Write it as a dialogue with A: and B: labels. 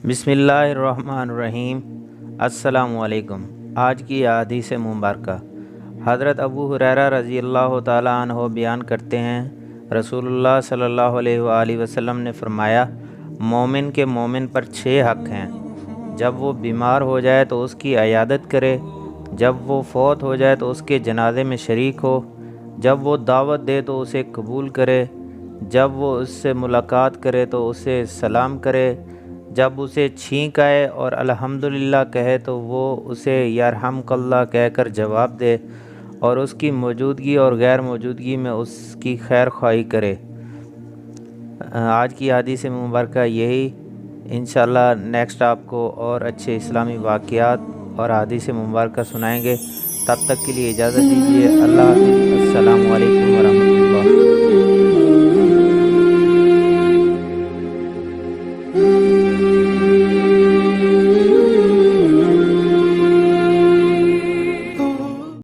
A: بسم اللہ الرحمن الرحیم۔ السلام علیکم۔ آج کی احادیث مبارکہ حضرت ابو ہریرہ رضی اللہ تعالیٰ عنہ بیان کرتے ہیں، رسول اللہ صلی اللہ علیہ وآلہ وسلم نے فرمایا، مومن کے مومن پر 6 حق ہیں۔ جب وہ بیمار ہو جائے تو اس کی عیادت کرے، جب وہ فوت ہو جائے تو اس کے جنازے میں شریک ہو، جب وہ دعوت دے تو اسے قبول کرے، جب وہ اس سے ملاقات کرے تو اسے سلام کرے، جب اسے چھینک آئے اور الحمدللہ کہے تو وہ اسے یرحمک اللہ کہہ کر جواب دے، اور اس کی موجودگی اور غیر موجودگی میں اس کی خیر خواہی کرے۔ آج کی حدیث مبارکہ یہی، انشاءاللہ نیکسٹ آپ کو اور اچھے اسلامی واقعات اور حدیث مبارکہ سنائیں گے۔ تب تک کے لیے اجازت دیجیے۔ اللہ حافظ۔ السلام علیکم ورحمۃ اللہ۔